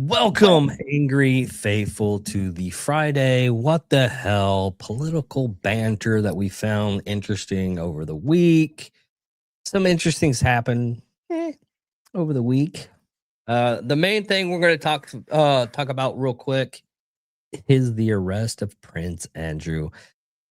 Welcome, angry faithful, to the Friday What the Hell political banter that we found interesting over the week. Some interesting things happened over the week. The main thing we're going to talk about real quick is the arrest of Prince Andrew.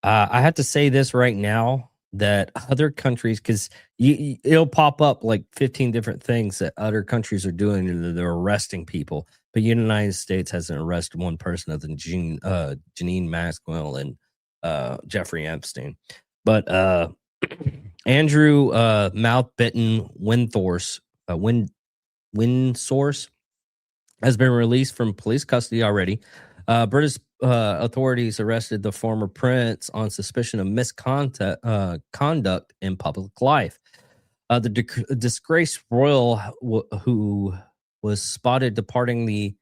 I have to say this right now that other countries, because it'll pop up like 15 different things that other countries are doing, and they're arresting people. But the United States hasn't arrested one person other than Janine Maxwell and Jeffrey Epstein. But Andrew Mouthbitten Windsource has been released from police custody already. British authorities arrested the former prince on suspicion of misconduct in public life. The disgraced royal who was spotted departing the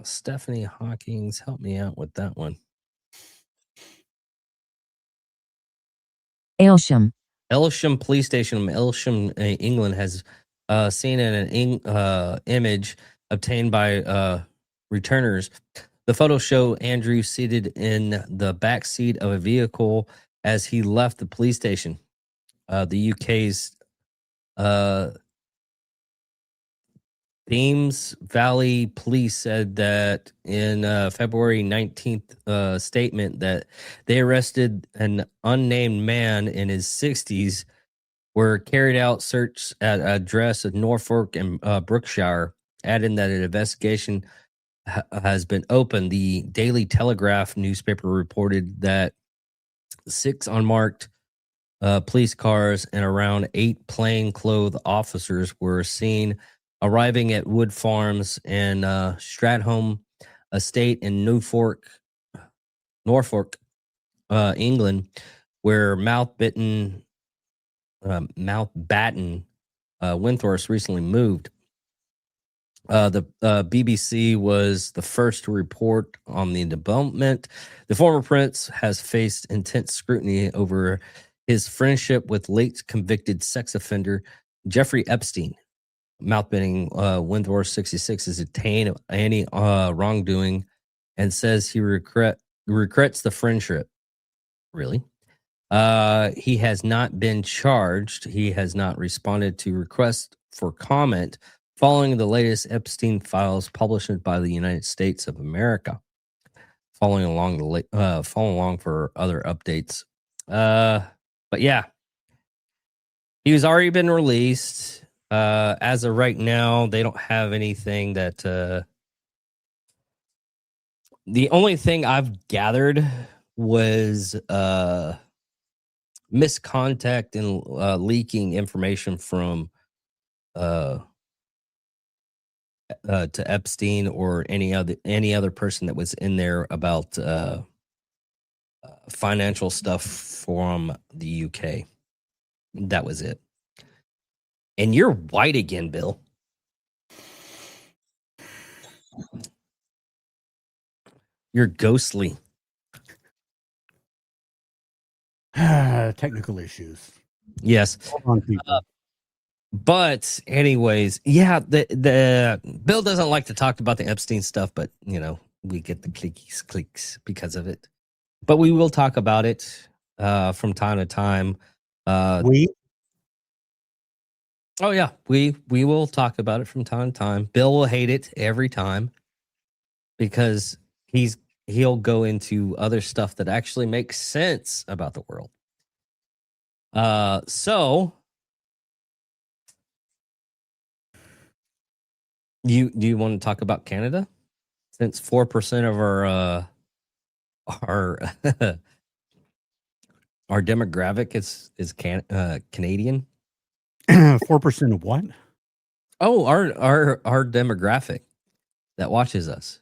Stephanie Hawkins, help me out with that one. Aylsham Police Station in Aylsham, England, has seen an image obtained by returners. The photos show Andrew seated in the back seat of a vehicle as he left the police station. The UK's Thames Valley Police said that in February 19th statement that they arrested an unnamed man in his 60s, were carried out search at address of Norfolk and Brookshire, adding that an investigation has been opened. The Daily Telegraph newspaper reported that 6 unmarked police cars and around 8 plainclothes officers were seen arriving at Wood Farms and Stratholme Estate in Norfolk, England, where Mouthbatten Windsource recently moved. The BBC was the first to report on the development. The former prince has faced intense scrutiny over his friendship with late convicted sex offender Jeffrey Epstein. Mouthbatten Windsource, 66, is detained of any wrongdoing and says he regrets the friendship. Really? He has not been charged. He has not responded to requests for comment following the latest Epstein files published by the United States of America. Following along for other updates. But yeah, he was already been released. As of right now, they don't have anything that. The only thing I've gathered was misconduct and leaking information from to Epstein or any other person that was in there about financial stuff from the UK. That was it. And you're white again, Bill. You're ghostly. Technical issues. Yes. But anyways, yeah, the Bill doesn't like to talk about the Epstein stuff, but we get the clicks because of it. But we will talk about it from time to time. Oh yeah, we will talk about it from time to time. Bill will hate it every time because he'll go into other stuff that actually makes sense about the world. So do you want to talk about Canada? Since 4% of our demographic is Canadian. 4% of what? Oh, our demographic that watches us.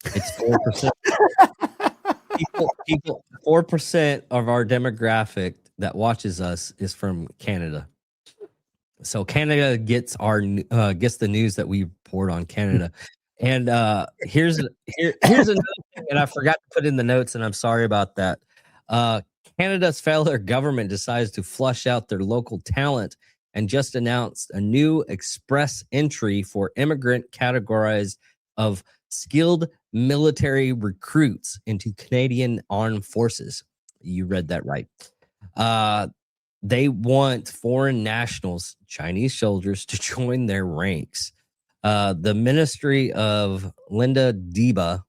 It's 4%. people 4% of our demographic that watches us is from Canada. So Canada gets the news that we report on Canada. And here's another thing that I forgot to put in the notes, and I'm sorry about that. Canada's federal government decides to flush out their local talent and just announced a new express entry for immigrant categorized of skilled military recruits into Canadian armed forces. You read that right. They want foreign nationals, Chinese soldiers, to join their ranks. The Ministry of Linda Deba,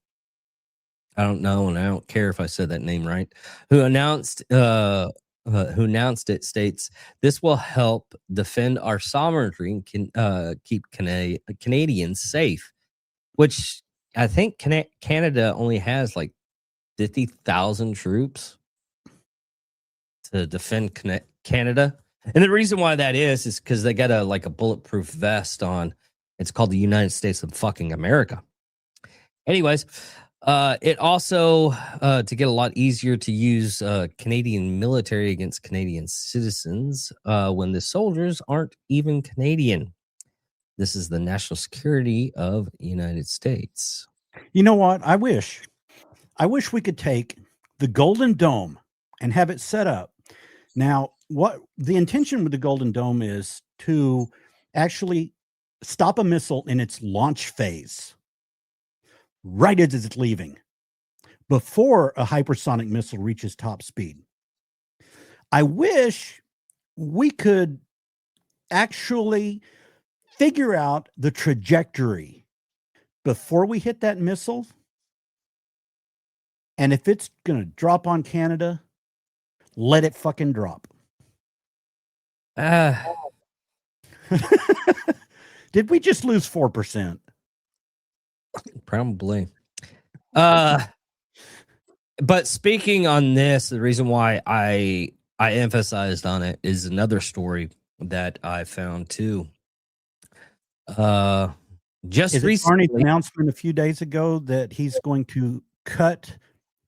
I don't know, and I don't care if I said that name right, who announced it, states this will help defend our sovereignty and keep Canadians safe, which I think Canada only has like 50,000 troops to defend Canada. And the reason why that is because they got a bulletproof vest on. It's called the United States of fucking America. Anyways, it also to get a lot easier to use Canadian military against Canadian citizens when the soldiers aren't even Canadian. This is the national security of the United States. You know what? I wish we could take the Golden Dome and have it set up. Now, what the intention with the Golden Dome is to actually stop a missile in its launch phase, right as it's leaving, before a hypersonic missile reaches top speed. I wish we could actually figure out the trajectory before we hit that missile. And if it's going to drop on Canada, let it fucking drop. Did we just lose 4%? Probably. But speaking on this, the reason why I emphasized on it is another story that I found too. Just Is recently, it Arnie's announcement a few days ago that he's going to cut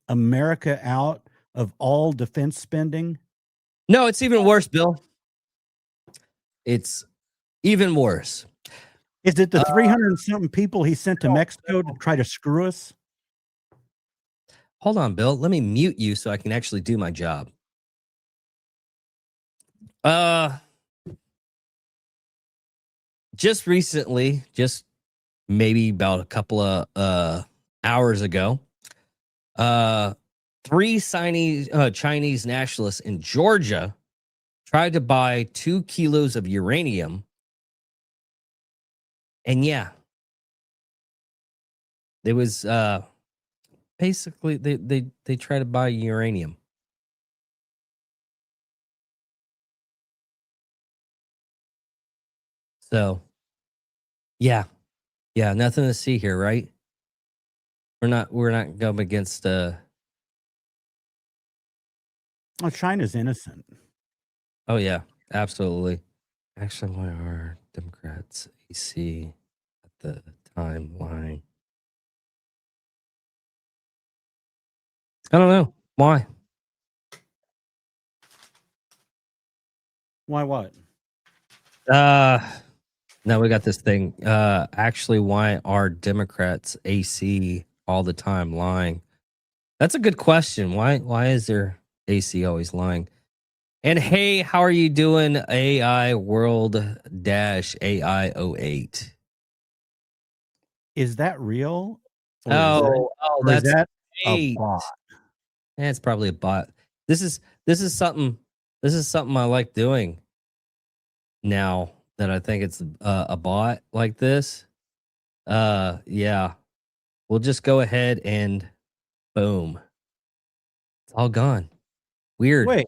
America out of all defense spending? No, it's even worse, Bill. It's even worse. Is it the 300 and something people he sent to Mexico to try to screw us? Hold on, Bill. Let me mute you so I can actually do my job. Just recently, just maybe about a couple of hours ago, 3 Chinese nationalists in Georgia tried to buy 2 kilos of uranium. And yeah, there was basically they try to buy uranium. So yeah, nothing to see here, right? We're not going against Oh, China's innocent. Oh yeah, absolutely. Actually, why are Democrats AC at the timeline? I don't know. Why? Why what? Now we got this thing. Actually, why are Democrats AC all the time lying? That's a good question. Why is their AC always lying? And hey, how are you doing, AI World AI08? Is that real? Oh, Is that's that a great. bot? It's probably a bot. This is something I like doing now that I think it's a bot like this. Yeah. We'll just go ahead and boom. It's all gone. Weird. Wait,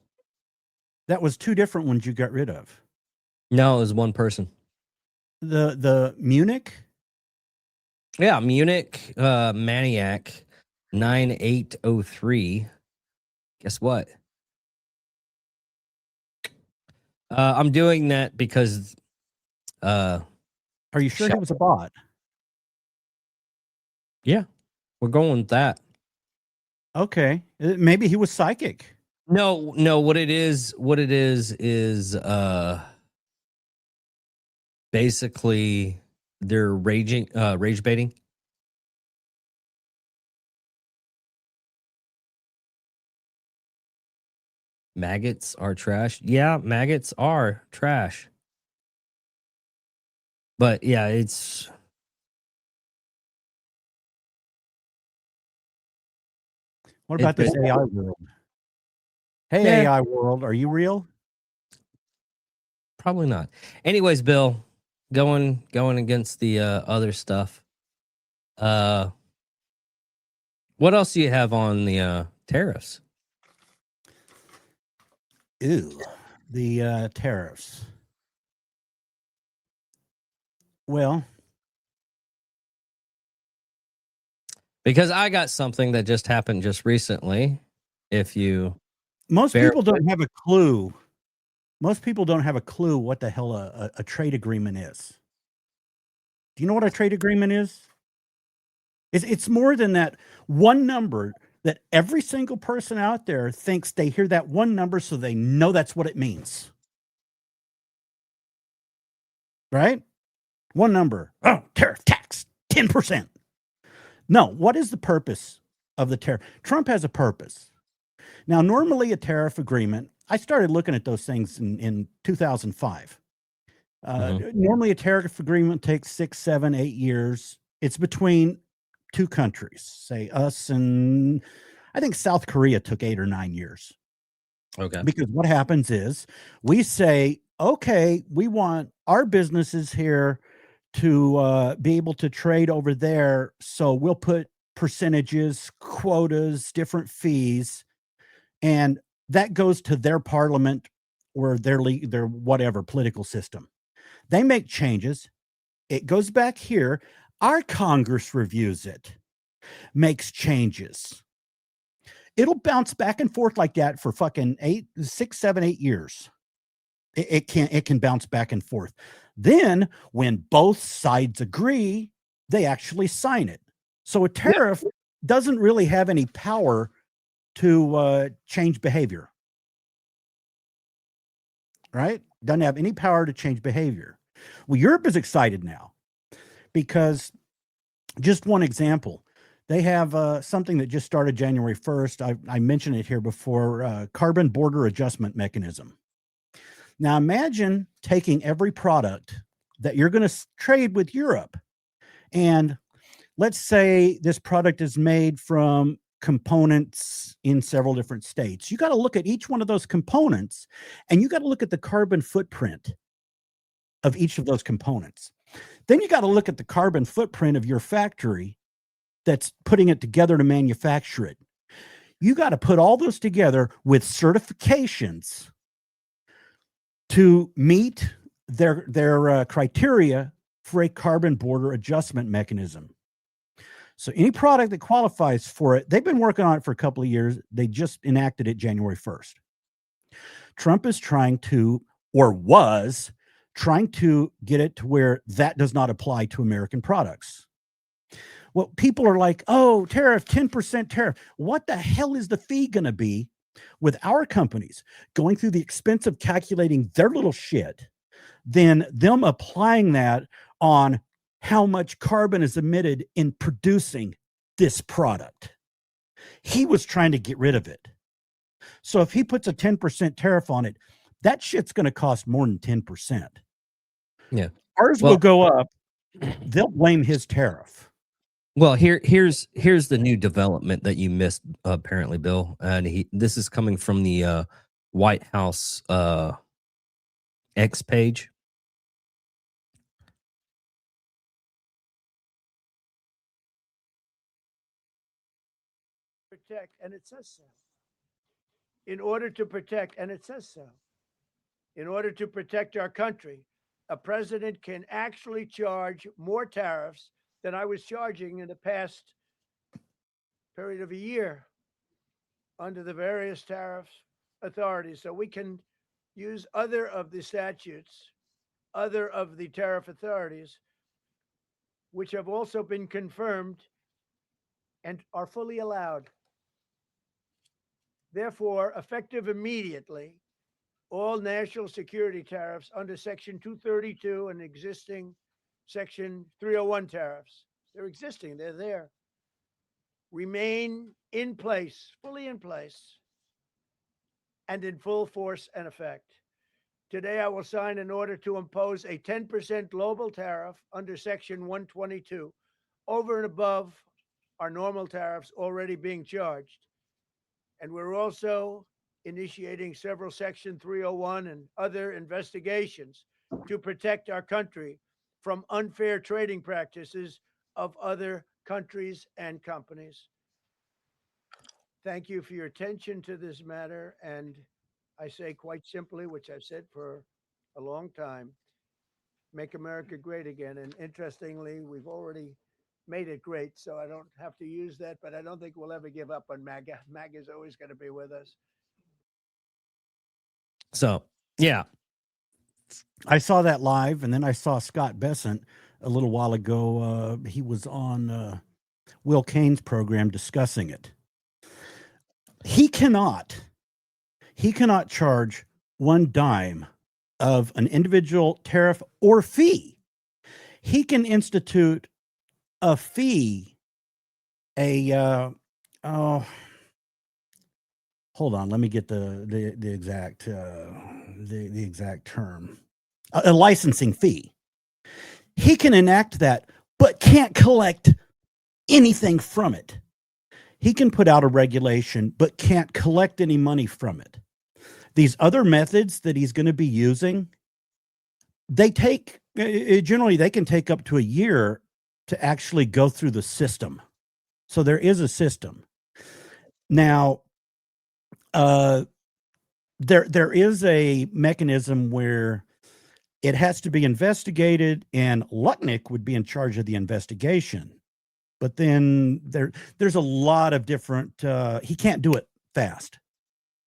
that was 2 different ones you got rid of. No, it was one person. The Munich? Yeah, Munich Maniac 9803. Guess what? I'm doing that because Are you sure he was a bot? Yeah, we're going with that. Okay. Maybe he was psychic. No, what it is basically they're rage baiting. Maggots are trash. Yeah, maggots are trash. But yeah, it's What about this it- AI world? Hey, Yeah. AI world, are you real? probably not. Anyways, Bill, going against the other stuff. Uh, what else do you have on the tariffs? Ew, the tariffs. Well, Because I got something that just happened just recently. If you most bear people don't have a clue. Most people don't have a clue what the hell a trade agreement is. Do you know what a trade agreement is? It's more than that one number that every single person out there thinks they hear that one number, so they know that's what it means. Right? One number. Oh, tariff tax, 10%. No, what is the purpose of the tariff? Trump has a purpose. Now, normally a tariff agreement, I started looking at those things in 2005. Normally a tariff agreement takes 6, 7, 8 years. It's between two countries, say us and I think South Korea took 8 or 9 years. Okay. Because what happens is we say, okay, we want our businesses here to be able to trade over there. So we'll put percentages, quotas, different fees, and that goes to their parliament or their whatever political system. They make changes. It goes back here. Our Congress reviews it, makes changes. It'll bounce back and forth like that for fucking 8, 6, 7, 8 years. It can bounce back and forth. Then when both sides agree, they actually sign it. So a tariff doesn't really have any power to change behavior. Right? Doesn't have any power to change behavior. Well, Europe is excited now because just one example, they have something that just started January 1st. I mentioned it here before, carbon border adjustment mechanism. Now imagine taking every product that you're going to trade with Europe, and let's say this product is made from components in several different states. You got to look at each one of those components, and you got to look at the carbon footprint of each of those components. Then you got to look at the carbon footprint of your factory that's putting it together to manufacture it. You got to put all those together with certifications to meet their criteria for a carbon border adjustment mechanism. So any product that qualifies for it, they've been working on it for a couple of years. They just enacted it January 1st. Trump is trying to, or was trying to get it to where that does not apply to American products. Well, people are like, oh, tariff, 10% tariff. What the hell is the fee going to be with our companies going through the expense of calculating their little shit, then them applying that on how much carbon is emitted in producing this product? He was trying to get rid of it. So if he puts a 10% tariff on it, that shit's going to cost more than 10%. Yeah. Ours will go up. They'll blame his tariff. Well, here's the new development that you missed, apparently, Bill, and this is coming from the White House X page. Protect, and it says so. In order to protect, and it says so. In order to protect our country, a president can actually charge more tariffs than I was charging in the past period of a year under the various tariff authorities. So we can use other of the statutes, other of the tariff authorities, which have also been confirmed and are fully allowed. Therefore, effective immediately, all national security tariffs under Section 232 and existing Section 301 tariffs, they're existing, they're there, remain in place, fully in place, and in full force and effect. Today, I will sign an order to impose a 10% global tariff under Section 122 over and above our normal tariffs already being charged. And we're also initiating several Section 301 and other investigations to protect our country from unfair trading practices of other countries and companies. Thank you for your attention to this matter. And I say quite simply, which I've said for a long time, make America great again. And interestingly, we've already made it great, so I don't have to use that, but I don't think we'll ever give up on MAGA. MAGA is always going to be with us. So, yeah. I saw that live, and then I saw Scott Bessent a little while ago. He was on Will Kane's program discussing it. He cannot charge one dime of an individual tariff or fee. He can institute a fee, hold on, let me get the exact the exact term. A licensing fee. He can enact that, but can't collect anything from it. He can put out a regulation, but can't collect any money from it. These other methods that he's going to be using, they take generally they can take up to a year to actually go through the system. So there is a system. Now, there is a mechanism where it has to be investigated, and Lutnick would be in charge of the investigation. But then there's a lot of different. He can't do it fast.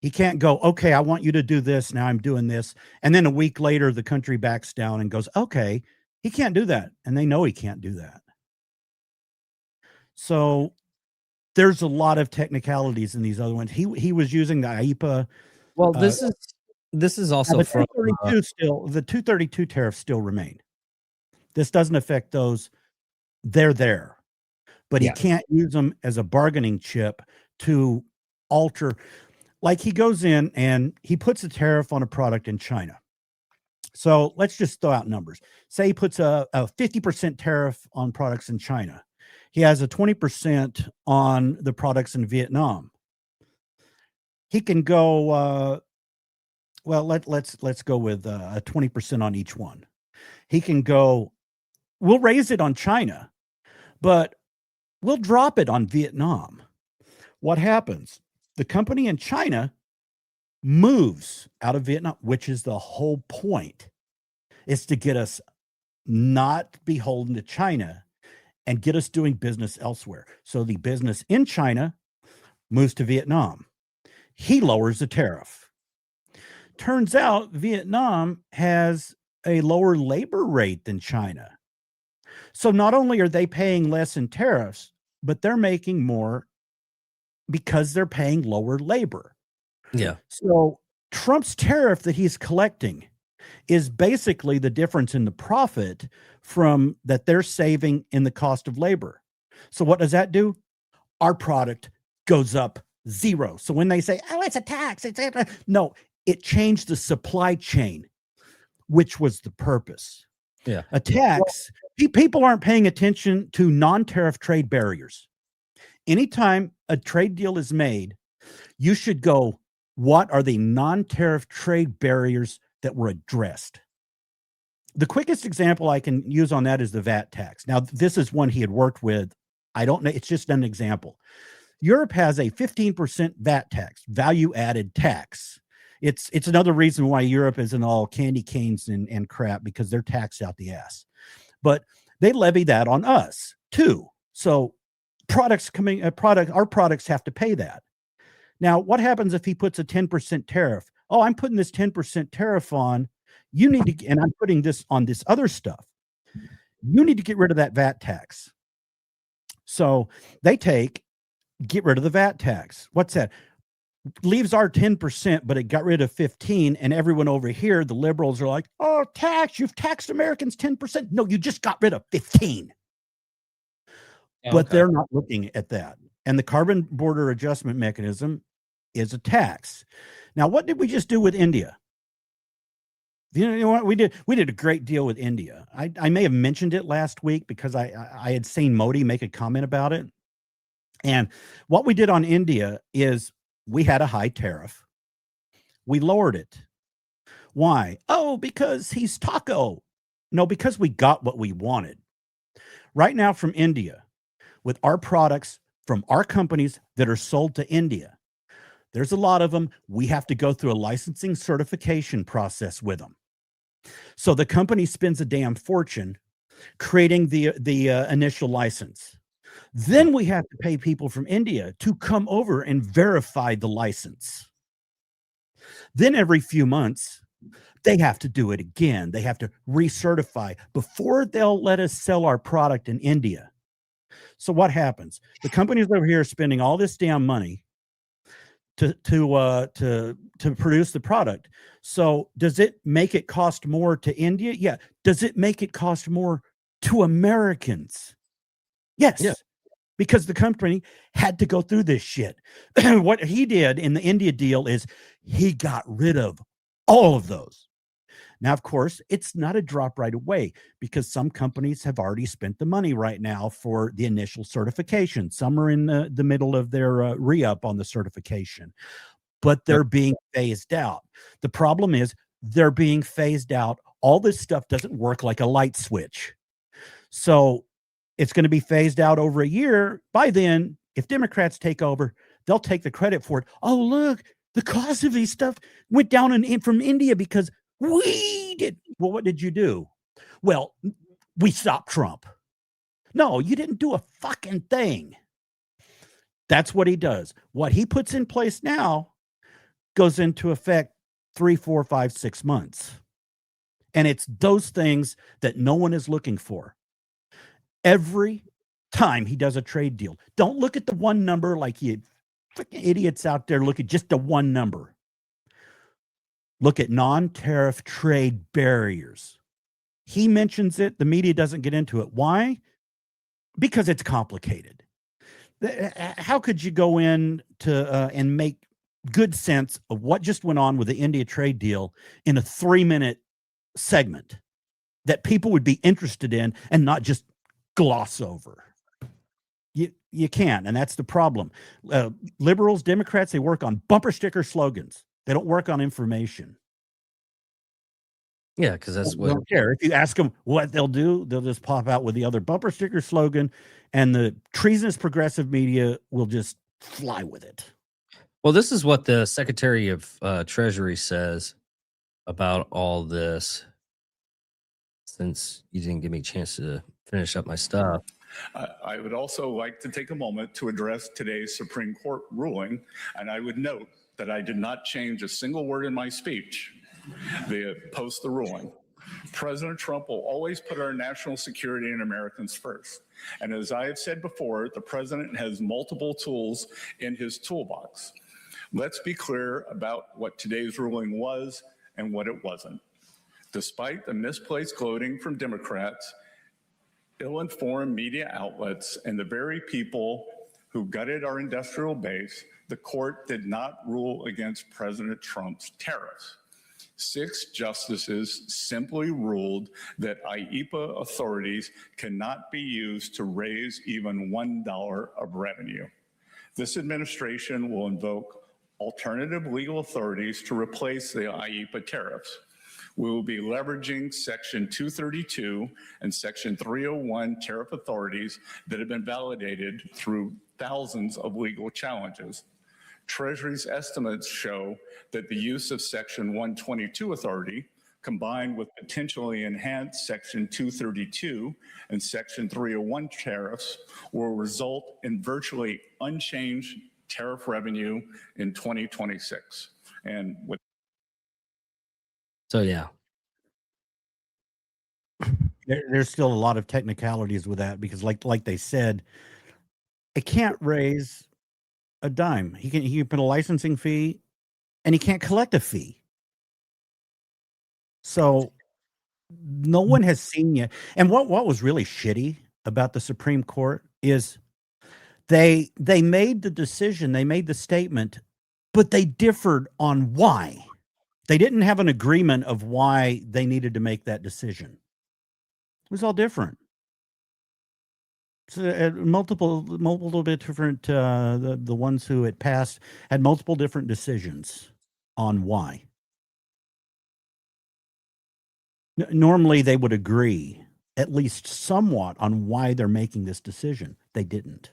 He can't go, okay, I want you to do this. Now I'm doing this. And then a week later, the country backs down and goes, okay, he can't do that. And they know he can't do that. So there's a lot of technicalities in these other ones. He was using the IEPA. Well, this is also the from 232 the 232 tariffs still remain. This doesn't affect those. They're there, but he can't use them as a bargaining chip to alter. Like he goes in and he puts a tariff on a product in China. So let's just throw out numbers. Say he puts a 50% tariff on products in China. He has a 20% on the products in Vietnam. He can go, let's go with a 20% on each one. He can go, we'll raise it on China, but we'll drop it on Vietnam. What happens? The company in China moves out of Vietnam, which is the whole point, is to get us not beholden to China and get us doing business elsewhere. So the business in China moves to Vietnam. He lowers the tariff. Turns out Vietnam has a lower labor rate than China. So not only are they paying less in tariffs, but they're making more because they're paying lower labor. Yeah. So Trump's tariff that he's collecting is basically the difference in the profit from that they're saving in the cost of labor. So what does that do? Our product goes up zero. So when they say, oh, it's a tax, no, it changed the supply chain, which was the purpose. Yeah. A tax, people aren't paying attention to non-tariff trade barriers. Anytime a trade deal is made, you should go, what are the non-tariff trade barriers that were addressed? The quickest example I can use on that is the VAT tax. Now, this is one he had worked with. I don't know. It's just an example. Europe has a 15% VAT tax, value-added tax. It's another reason why Europe isn't all candy canes and crap, because they're taxed out the ass. But they levy that on us too. So our products have to pay that. Now, what happens if he puts a 10% tariff? Oh, I'm putting this 10% tariff on. You need to, and I'm putting this on this other stuff. You need to get rid of that VAT tax. So they get rid of the VAT tax. What's that? Leaves our 10%, but it got rid of 15. And everyone over here, the liberals, are like, oh, tax, you've taxed Americans 10%. No, you just got rid of 15. But they're not looking at that. And the carbon border adjustment mechanism is a tax. Now, what did we just do with India? You know what we did? We did a great deal with India. I may have mentioned it last week because I had seen Modi make a comment about it. And what we did on India is we had a high tariff. We lowered it. Why? Oh, because he's taco. No, because we got what we wanted. Right now from India, with our products from our companies that are sold to India, there's a lot of them. We have to go through a licensing certification process with them. So the company spends a damn fortune creating the initial license. Then we have to pay people from India to come over and verify the license. Then every few months, they have to do it again. They have to recertify before they'll let us sell our product in India. So what happens? The companies over here are spending all this damn money to produce the product. So does it make it cost more to India? Yeah. Does it make it cost more to Americans? Yes. Yeah. Because the company had to go through this shit. What he did in the India deal is he got rid of all of those. Now, of course, it's not a drop right away because some companies have already spent the money right now for the initial certification. Some are in the middle of their re-up on the certification, but they're being phased out. The problem is they're being phased out. All this stuff doesn't work like a light switch. So it's going to be phased out over a year. By then, if Democrats take over, they'll take the credit for it. Oh, look, the cost of these stuff went down from India because we did. Well, what did you do? Well, we stopped Trump. No, you didn't do a fucking thing. That's what he does. What he puts in place now goes into effect 3, 4, 5, 6 months. And it's those things that no one is looking for. Every time he does a trade deal, don't look at the one number like you freaking idiots out there. Look at just the one number. Look at non-tariff trade barriers. He mentions it. The media doesn't get into it. Why? Because it's complicated. How could you go in to and make good sense of what just went on with the India trade deal in a 3-minute segment that people would be interested in and not just gloss over? You can't, and that's the problem. Liberals, Democrats, they work on bumper sticker slogans. They don't work on information. Yeah, because that's They what. don't care. If you ask them what they'll do, they'll just pop out with the other bumper sticker slogan, and the treasonous progressive media will just fly with it. Well, this is what the Secretary of Treasury says about all this. Since you didn't give me a chance to finish up my stuff. I would also like to take a moment to address today's Supreme Court ruling, and I would note that I did not change a single word in my speech post the ruling. President Trump will always put our national security and Americans first. And as I have said before, the president has multiple tools in his toolbox. Let's be clear about what today's ruling was and what it wasn't. Despite the misplaced gloating from Democrats, ill-informed media outlets, and the very people who gutted our industrial base, the court did not rule against President Trump's tariffs. 6 justices simply ruled that IEEPA authorities cannot be used to raise even $1 of revenue. This administration will invoke alternative legal authorities to replace the IEEPA tariffs. We will be leveraging Section 232 and Section 301 tariff authorities that have been validated through thousands of legal challenges. Treasury's estimates show that the use of Section 122 authority, combined with potentially enhanced Section 232 and Section 301 tariffs, will result in virtually unchanged tariff revenue in 2026. And with So yeah, There's still a lot of technicalities with that because, like they said, it can't raise a dime. He can put a licensing fee, and he can't collect a fee. So no one has seen yet. And what was really shitty about the Supreme Court is they made the decision, they made the statement, but they differed on why. They didn't have an agreement of why they needed to make that decision. It was all different. So multiple bit different. The ones who had passed had multiple different decisions on why. Normally, they would agree at least somewhat on why they're making this decision. They didn't.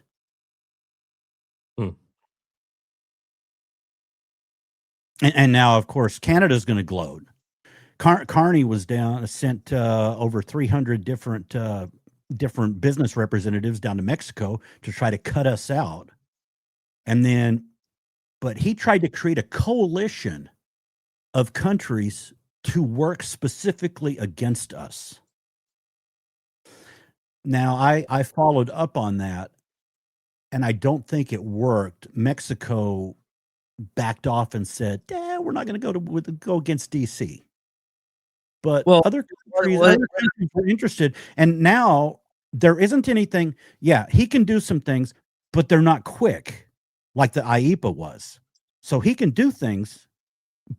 And now, of course, Canada's going to gloat. Carney was sent over 300 different business representatives down to Mexico to try to cut us out. But he tried to create a coalition of countries to work specifically against us. Now, I followed up on that, and I don't think it worked. Mexico backed off and said, we're not going to go against DC. But other countries were interested. And now there isn't anything. Yeah, he can do some things, but they're not quick like the IEPA was. So he can do things,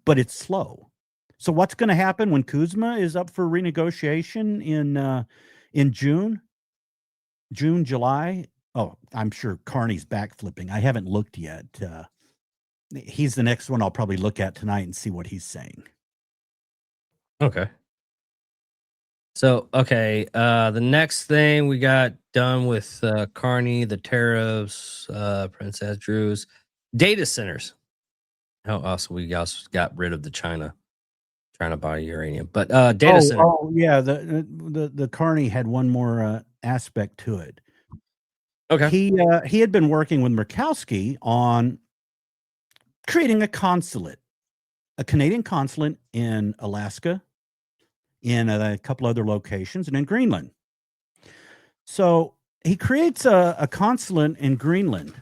but it's slow. So what's going to happen when Kuzma is up for renegotiation in June, July? Oh, I'm sure Carney's backflipping. I haven't looked yet. He's the next one I'll probably look at tonight and see what he's saying. Okay. So, the next thing we got done with Carney, the tariffs, Prince Andrews, data centers. How also we also got rid of the China trying to buy uranium, but data center. Oh yeah, the Carney had one more aspect to it. Okay, he had been working with Murkowski on creating a Canadian consulate in Alaska, in a couple other locations, and in Greenland. So he creates a consulate in Greenland,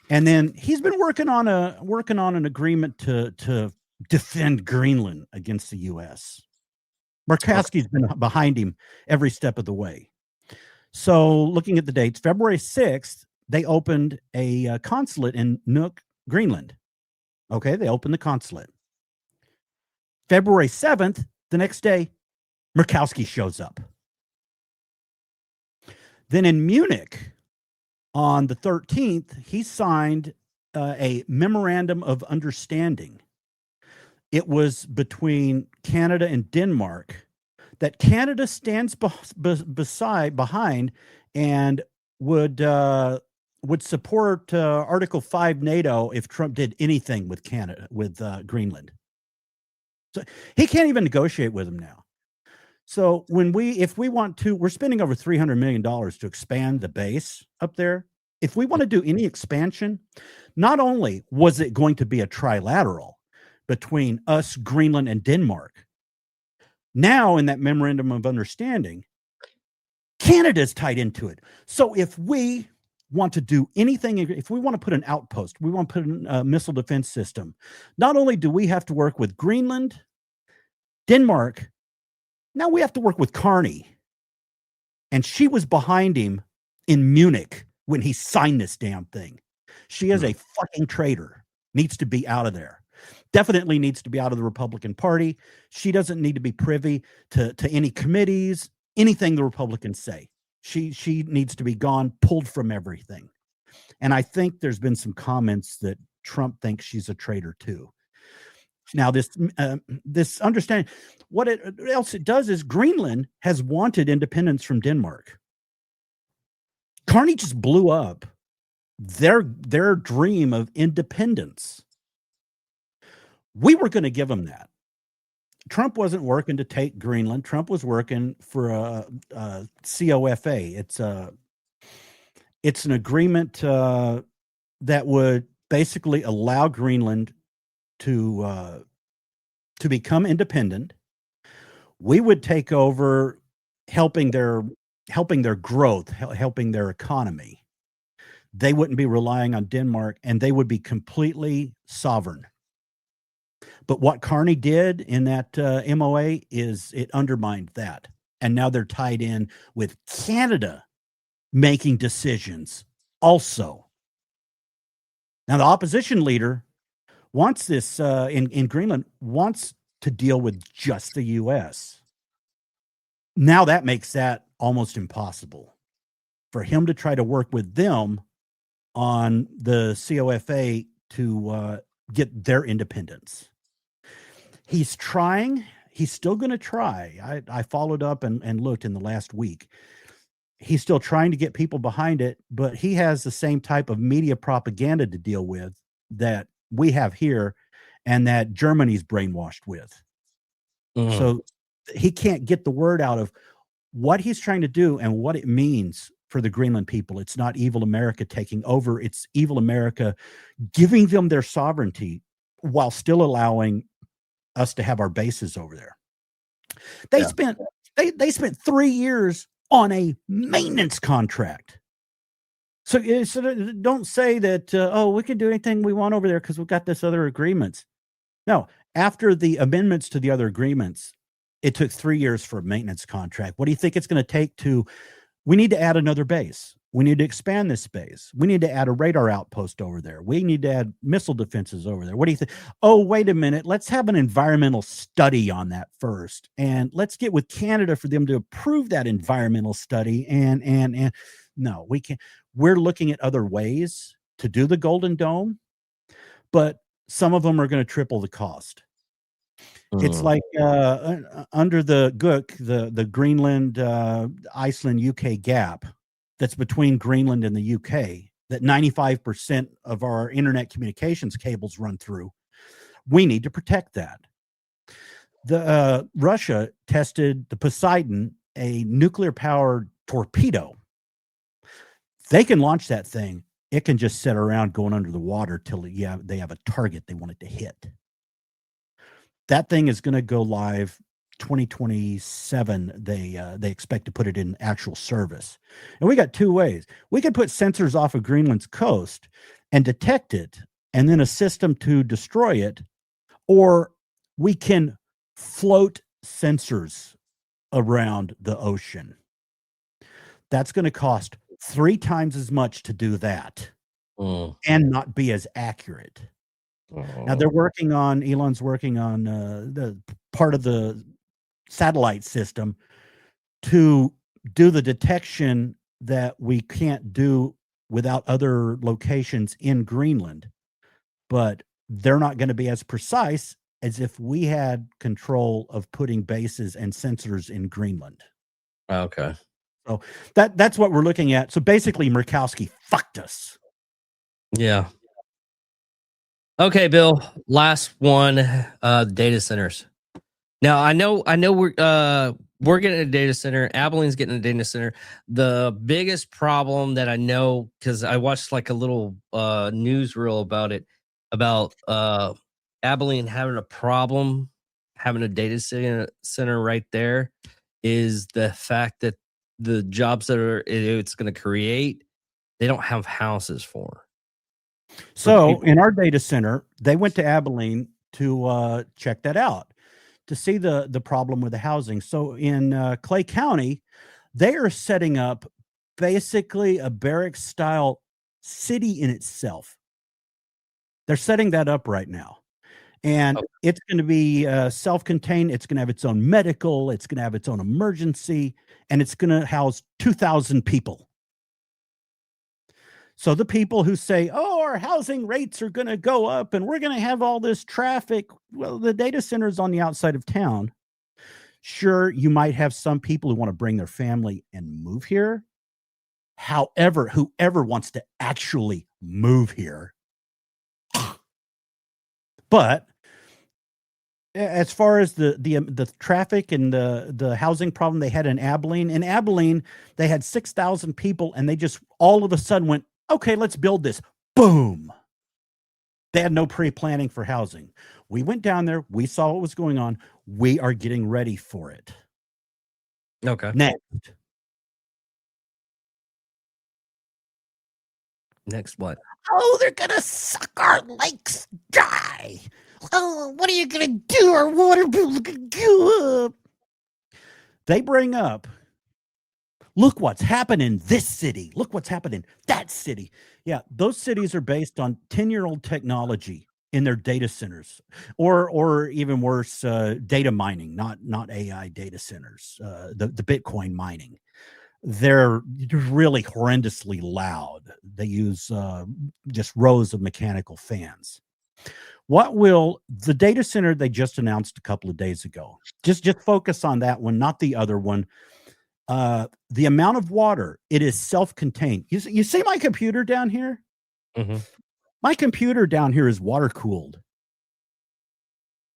and then he's been working on an agreement to defend Greenland against the U.S. Murkowski's been behind him every step of the way. So looking at the dates, February 6th, they opened a consulate in Nuuk, Greenland. Okay, they opened the consulate. February 7th, the next day, Murkowski shows up. Then in Munich, on the 13th, he signed a memorandum of understanding. It was between Canada and Denmark that Canada stands behind and would support Article 5 NATO if Trump did anything with Greenland. So he can't even negotiate with them now. So if we want to, we're spending over $300 million to expand the base up there. If we want to do any expansion, not only was it going to be a trilateral between us, Greenland, and Denmark, now in that memorandum of understanding, Canada's tied into it. So if we want to do anything, if we want to put an outpost, we want to put a missile defense system, not only do we have to work with Greenland, Denmark, now we have to work with Carney. And she was behind him in Munich when he signed this damn thing. She is a fucking traitor. Needs to be out of there. Definitely needs to be out of the Republican Party. She doesn't need to be privy to any committees, anything the Republicans say. She needs to be gone, pulled from everything. And I think there's been some comments that Trump thinks she's a traitor too. Now, this understanding, what else it does is Greenland has wanted independence from Denmark. Carney just blew up their dream of independence. We were going to give them that. Trump wasn't working to take Greenland. Trump was working for a COFA. It's an agreement that would basically allow Greenland to become independent. We would take over, helping their growth, helping their economy. They wouldn't be relying on Denmark, and they would be completely sovereign. But what Carney did in that MOA is it undermined that. And now they're tied in with Canada making decisions also. Now, the opposition leader wants this in Greenland, wants to deal with just the U.S. Now that makes that almost impossible for him to try to work with them on the COFA to get their independence. He's trying. He's still going to try. I followed up and looked in the last week. He's still trying to get people behind it, but he has the same type of media propaganda to deal with that we have here and that Germany's brainwashed with. Mhm. So he can't get the word out of what he's trying to do and what it means for the Greenland people. It's not evil America taking over. It's evil America giving them their sovereignty while still allowing us to have our bases over there. They Yeah. spent 3 years on a maintenance contract. So don't say that, oh, we can do anything we want over there because we've got this other agreements. No, after the amendments to the other agreements, it took 3 years for a maintenance contract. What do you think it's going to take we need to add another base. We need to expand this base. We need to add a radar outpost over there. We need to add missile defenses over there. What do you think? Oh, wait a minute. Let's have an environmental study on that first. And let's get with Canada for them to approve that environmental study. And no, we can't. We're looking at other ways to do the Golden Dome, but some of them are going to triple the cost. It's Mhm. like under the GUC, the Greenland, Iceland, UK gap that's between Greenland and the UK, that 95% of our internet communications cables run through. We need to protect that. The Russia tested the Poseidon, a nuclear-powered torpedo. They can launch that thing. It can just sit around going under the water till they have a target they want it to hit. That thing is going to go live 2027. They expect to put it in actual service. And we got two ways. We can put sensors off of Greenland's coast and detect it and then a system to destroy it, or we can float sensors around the ocean. That's going to cost 3 times as much to do that Mm. and not be as accurate. Now they're working on, Elon's working on the part of the satellite system to do the detection that we can't do without other locations in Greenland, but they're not going to be as precise as if we had control of putting bases and sensors in Greenland. Okay. So that's what we're looking at. So basically Murkowski fucked us. Yeah. Okay, Bill. Last one. Data centers. Now I know we're getting a data center. Abilene's getting a data center. The biggest problem that I know, because I watched like a little newsreel about it, about Abilene having a problem having a data center right there, is the fact that the jobs that it's going to create, they don't have houses for. So people. in our data center, they went to Abilene to check that out, to see the problem with the housing. So in Clay County, they are setting up basically a barracks style city in itself. They're setting that up right now. And Okay. it's going to be self-contained. It's going to have its own medical. It's going to have its own emergency. And it's going to house 2,000 people. So the people who say, oh, our housing rates are going to go up and we're going to have all this traffic. Well, the data center is on the outside of town. Sure, you might have some people who want to bring their family and move here. However, whoever wants to actually move here. But as far as the traffic and the housing problem they had in Abilene, they had 6,000 people and they just all of a sudden went, okay, let's build this. Boom. They had no pre-planning for housing. We went down there. We saw what was going on. We are getting ready for it. Okay. Next what? Oh, they're going to suck our lakes dry. Oh, what are you going to do? Our water bill's going to go up. They bring up, look what's happened in this city. Look what's happened in that city. Yeah, those cities are based on 10-year-old technology in their data centers, or even worse, data mining, not AI data centers, the Bitcoin mining. They're really horrendously loud. They use just rows of mechanical fans. What will the data center they just announced a couple of days ago? Just focus on that one, not the other one. The amount of water, it is self-contained. You see my computer down here? Mhm. My computer down here is water cooled.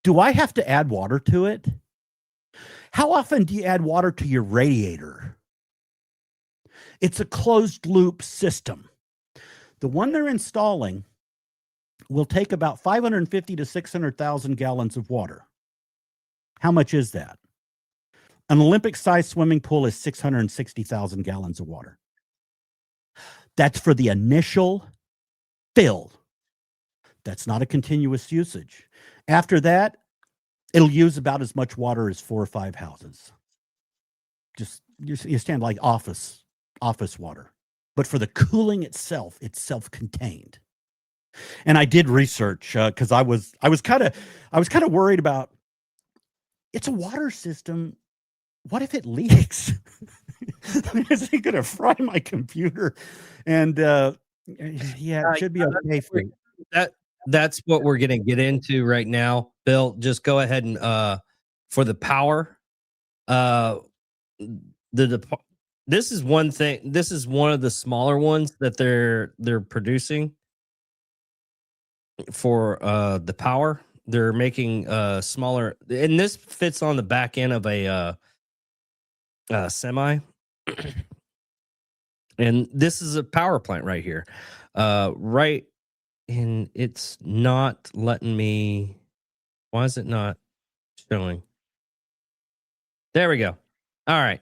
Do I have to add water to it? How often do you add water to your radiator? It's a closed loop system. The one they're installing will take about 550 to 600,000 gallons of water. How much is that? An Olympic-sized swimming pool is 660,000 gallons of water. That's for the initial fill. That's not a continuous usage. After that, it'll use about as much water as 4 or 5 houses. Just you stand like office water. But for the cooling itself, it's self-contained. And I did research because I was kind of worried about, it's a water system. What if it leaks? Is it going to fry my computer? And yeah, it should be okay for you. That's what we're going to get into right now. Bill, just go ahead and for the power, this is one thing. This is one of the smaller ones that they're producing for the power. They're making smaller, and this fits on the back end of a semi. And this is a power plant right here, right. And it's not letting me. Why is it not showing? There we go. All right.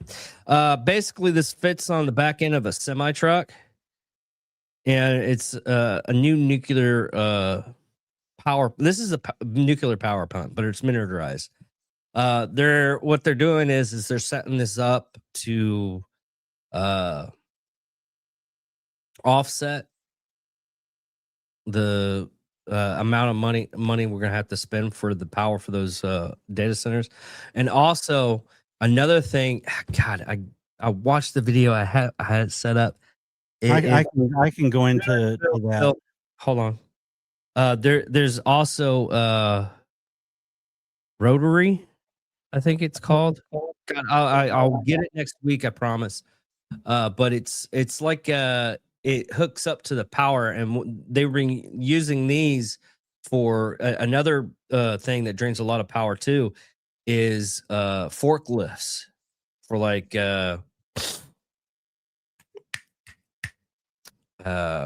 Basically, this fits on the back end of a semi truck, and it's a new nuclear power. This is a nuclear power plant, but it's miniaturized. What they're doing is they're setting this up to offset the amount of money we're gonna have to spend for the power for those data centers. And also another thing, God, I watched the video. I had it set up. I can go into that. Hold on. There's also Rotary, I think it's called. God, I'll get it next week, I promise. But it's like it hooks up to the power, and they were using these for another thing that drains a lot of power too, is forklifts for like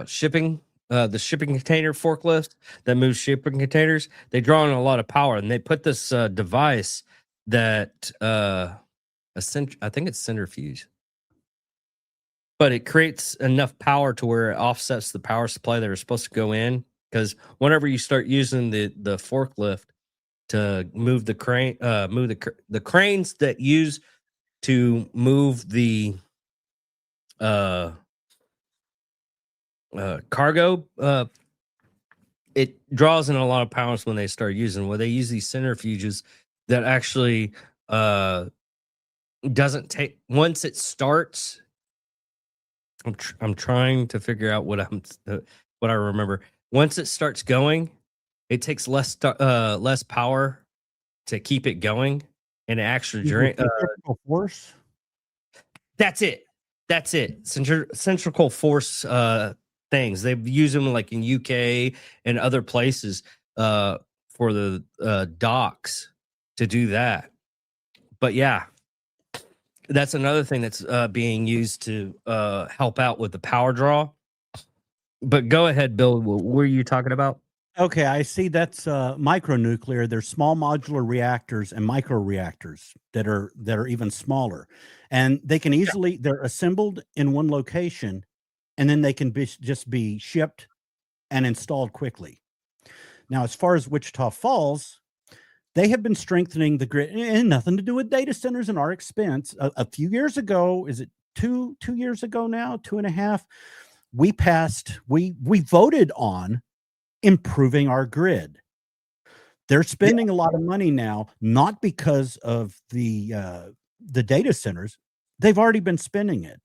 shipping. The shipping container forklift that moves shipping containers, they draw on a lot of power, and they put this device that I think it's centrifuge, but it creates enough power to where it offsets the power supply that are supposed to go in. Because whenever you start using the forklift to move the crane, move the cranes that use to move the cargo, it draws in a lot of power when they start using. Well, they use these centrifuges that actually doesn't take, once it starts. I'm trying to figure out what I remember. Once it starts going, it takes less power to keep it going, and it actually Centrifugal force. That's it. Centrifugal force things. They've used them like in UK and other places for the docks to do that. But yeah, that's another thing that's being used to help out with the power draw. But go ahead, Bill. What were you talking about? Okay, I see that's micronuclear. There's small modular reactors and micro reactors that are even smaller, and they can easily they're assembled in one location, and then they can just be shipped and installed quickly. Now, as far as Wichita Falls, they have been strengthening the grid, and nothing to do with data centers and our expense. A few years ago, is it two years ago now, 2.5? We voted on improving our grid. They're spending a lot of money now, not because of the data centers. They've already been spending it.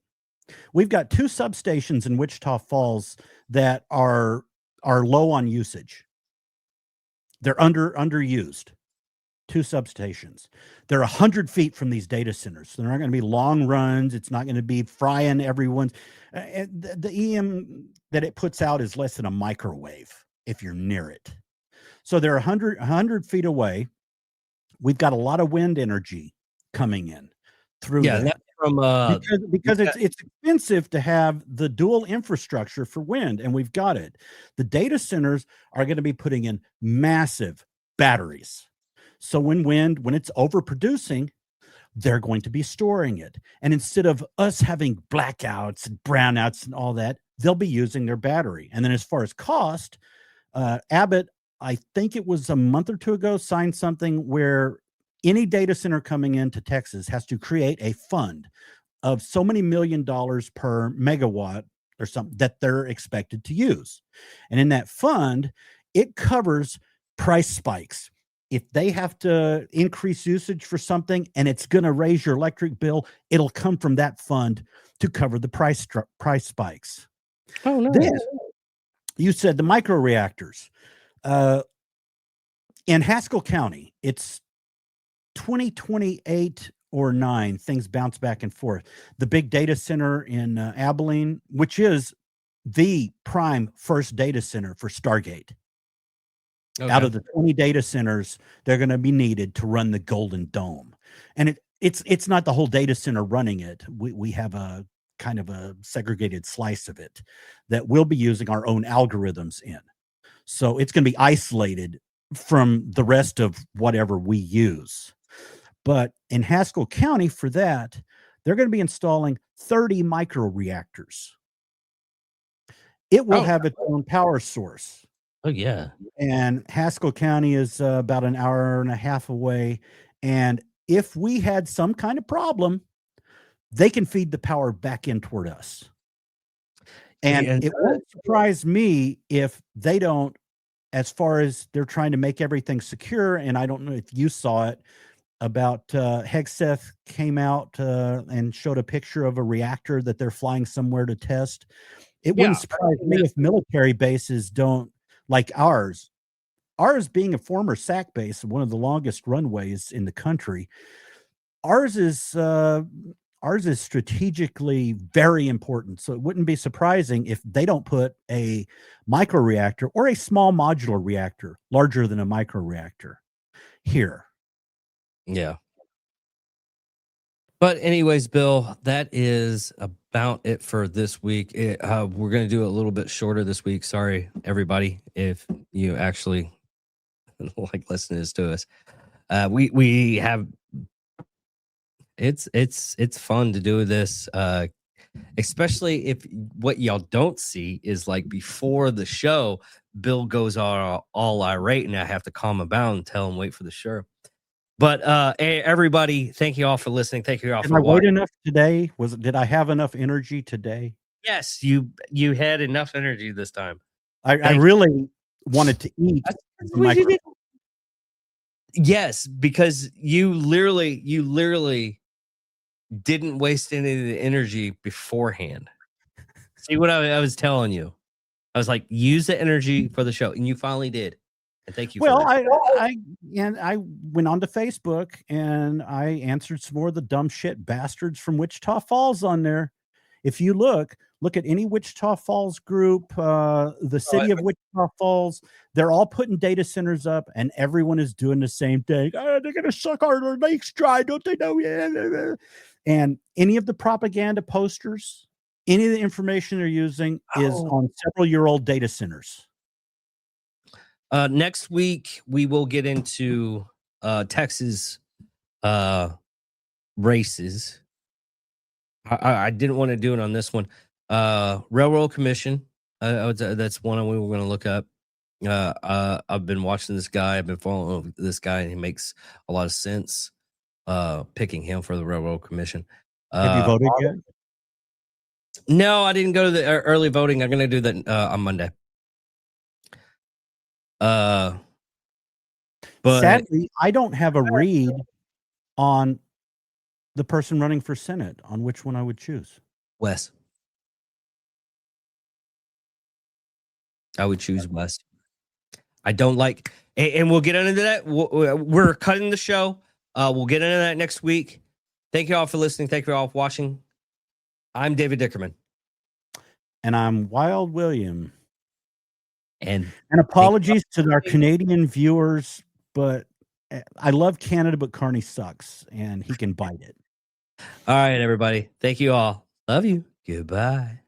We've got 2 substations in Wichita Falls that are low on usage. They're underused. 2 substations. They're 100 feet from these data centers. So they're not going to be long runs. It's not going to be frying everyone's. The EM that it puts out is less than a microwave if you're near it. So they're 100 feet away. We've got a lot of wind energy coming in through Yeah, there. that's from Because it's expensive to have the dual infrastructure for wind, and we've got it. The data centers are going to be putting in massive batteries. So when it's overproducing, they're going to be storing it. And instead of us having blackouts and brownouts and all that, they'll be using their battery. And then as far as cost, Abbott, I think it was a month or 2 ago, signed something where any data center coming into Texas has to create a fund of so many $1 million per megawatt or something that they're expected to use. And in that fund, it covers price spikes. If they have to increase usage for something and it's going to raise your electric bill, it'll come from that fund to cover the price spikes. Oh no. Then, you said the microreactors. In Haskell County, it's 2028 or 9. Things bounce back and forth. The big data center in Abilene, which is the prime first data center for Stargate. Okay. Out of the 20 data centers, they're going to be needed to run the Golden Dome. And it's not the whole data center running it. We have a kind of a segregated slice of it that we'll be using our own algorithms in. So it's going to be isolated from the rest of whatever we use. But in Haskell County, for that, they're going to be installing 30 microreactors. It will have its own power source. Oh yeah. And Haskell County is about an hour and a half away. And if we had some kind of problem, they can feed the power back in toward us. And it won't surprise me if they don't, as far as they're trying to make everything secure. And I don't know if you saw it about Hegseth came out and showed a picture of a reactor that they're flying somewhere to test. It wouldn't surprise me if military bases don't, like ours being a former SAC base, one of the longest runways in the country. Ours is strategically very important. So it wouldn't be surprising if they don't put a microreactor or a small modular reactor larger than a microreactor here. Yeah. But anyways, Bill, that is about it for this week. We're going to do it a little bit shorter this week. Sorry, everybody, if you actually like listening to us. We have it's fun to do this, especially if what y'all don't see is like before the show, Bill goes all irate, and I have to calm him down and tell him wait for the show. But everybody, thank you all for listening. Thank you all for watching. Did I wait enough today? Did I have enough energy today? Yes, you had enough energy this time. I really wanted to eat. Yes, because you literally didn't waste any of the energy beforehand. See what I was telling you? I was like, use the energy for the show, and you finally did. And thank you. Well, for that. I went onto Facebook and I answered some more of the dumb shit bastards from Wichita Falls on there. If you look at any Wichita Falls group, the city of Wichita Falls, they're all putting data centers up, and everyone is doing the same thing. Oh, they're going to suck our lakes dry, don't they know? And any of the propaganda posters, any of the information they're using is on several-year-old data centers. Next week we will get into Texas races. I didn't want to do it on this one. Railroad Commission. That's one we were going to look up. I've been watching this guy. I've been following this guy, and he makes a lot of sense. Picking him for the Railroad Commission. Have you voted yet? No, I didn't go to the early voting. I'm going to do that on Monday. But Sadly, I don't have a read on the person running for Senate on which one I would choose. Wes, I would choose Wes. I don't like, and we'll get into that. We're cutting the show. We'll get into that next week. Thank you all for listening. Thank you all for watching. I'm David Dickerman. And I'm Wild William. And apologies to our Canadian viewers, but I love Canada, but Carney sucks and he can bite it. all right, everybody. Thank you all. Love you. Goodbye.